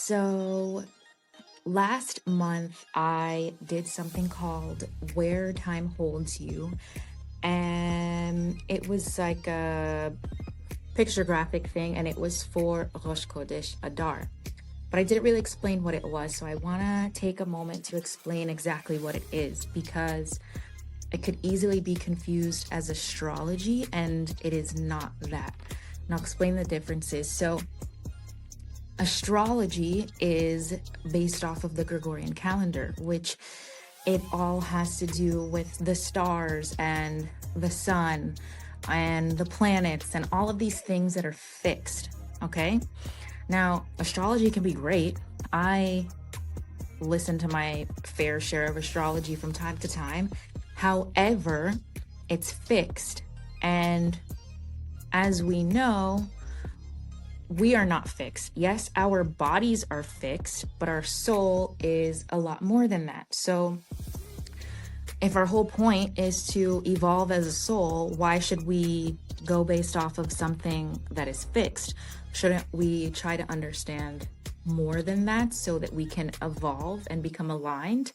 So last month, I did something called Where Time Holds You. And it was like a picture graphic thing, and it was for Rosh Chodesh Adar. But I didn't really explain what it was. So I want to take a moment to explain exactly what it is because it could easily be confused as astrology, and it is not that. And I'll explain the differences. So astrology is based off of the Gregorian calendar, which it all has to do with the stars and the sun and the planets and all of these things that are fixed. Okay. Now, astrology can be great. I listen to my fair share of astrology from time to time. However, it's fixed. And as we know, we are not fixed. Yes, our bodies are fixed, but our soul is a lot more than that. So if our whole point is to evolve as a soul, why should we go based off of something that is fixed? Shouldn't we try to understand more than that so that we can evolve and become aligned?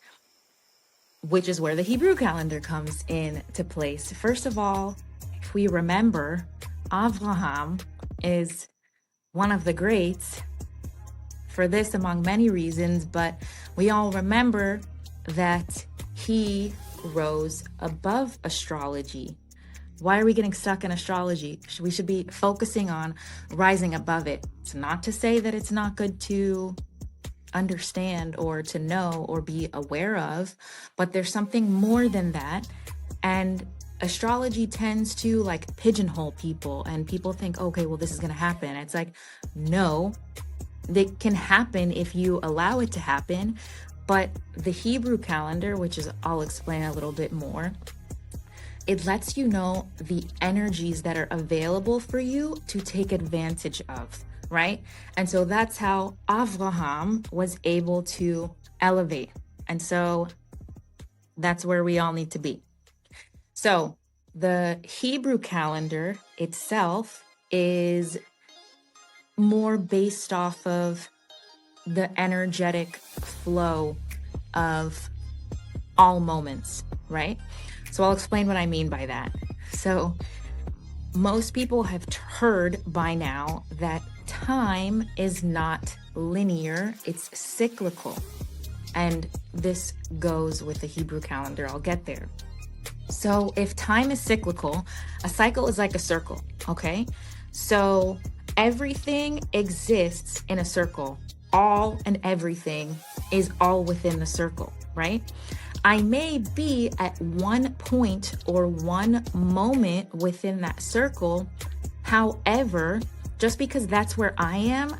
Which is where the Hebrew calendar comes into place. First of all, if we remember, Avraham is one of the greats for this among many reasons, but we all remember that he rose above astrology. Why are we getting stuck in astrology? We should be focusing on rising above it. It's not to say that it's not good to understand or to know or be aware of, but there's something more than that. And astrology tends to like pigeonhole people, and people think, okay, well, this is going to happen. It's like, no, it can happen if you allow it to happen. But the Hebrew calendar, which is, I'll explain a little bit more, it lets you know the energies that are available for you to take advantage of, right? And so that's how Avraham was able to elevate. And so that's where we all need to be. So the Hebrew calendar itself is more based off of the energetic flow of all moments, right? So I'll explain what I mean by that. So most people have heard by now that time is not linear, it's cyclical. And this goes with the Hebrew calendar. I'll get there. So if time is cyclical, a cycle is like a circle, okay? So everything exists in a circle. All and everything is all within the circle, right? I may be at one point or one moment within that circle. However, just because that's where I am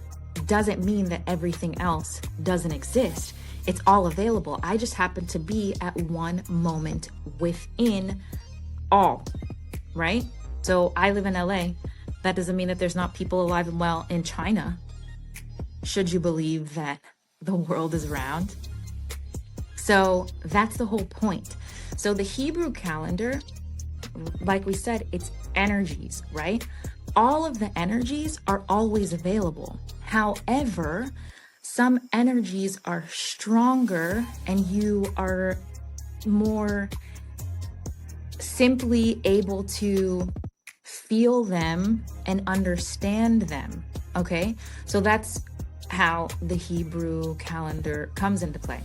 doesn't mean that everything else doesn't exist. It's all available. I just happen to be at one moment within all, right? So I live in LA. That doesn't mean that there's not people alive and well in China. Should you believe that the world is round? So that's the whole point. So the Hebrew calendar, like we said, it's energies, right? All of the energies are always available. However, some energies are stronger and you are more simply able to feel them and understand them, okay? So that's how the Hebrew calendar comes into play.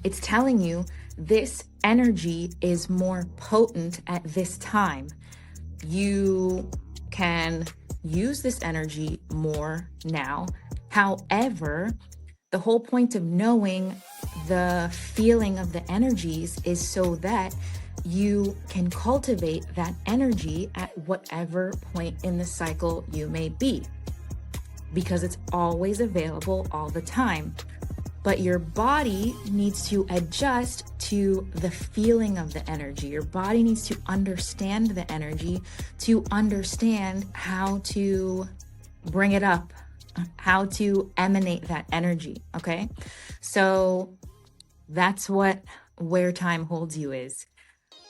It's telling you this energy is more potent at this time. You can use this energy more now. However, the whole point of knowing the feeling of the energies is so that you can cultivate that energy at whatever point in the cycle you may be, because it's always available all the time. But your body needs to adjust to the feeling of the energy. Your body needs to understand the energy to understand how to bring it up, how to emanate that energy, okay? So that's what Where Time Holds You is.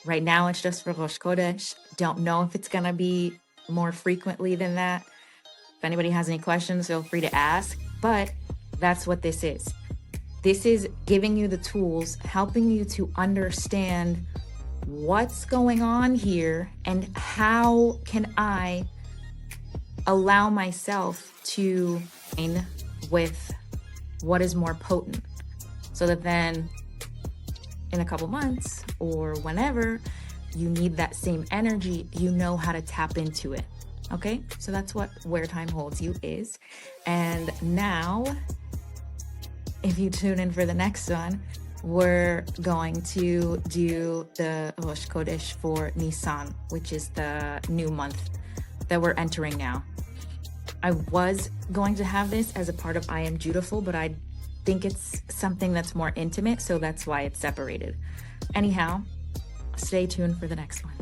Right now, it's just for Rosh Chodesh. Don't know if it's going to be more frequently than that. If anybody has any questions, feel free to ask. But That's what this is. This is giving you the tools, helping you to understand what's going on here and how can I allow myself to align with what is more potent, so that then in a couple months or whenever you need that same energy, you know how to tap into it. Okay, so that's what Where Time Holds You is. And now, if you tune in for the next one, we're going to do the Rosh Chodesh for Nisan, which is the new month that we're entering now. I was going to have this as a part of I Am Beautiful, but I think it's something that's more intimate, so that's why it's separated. Anyhow, stay tuned for the next one.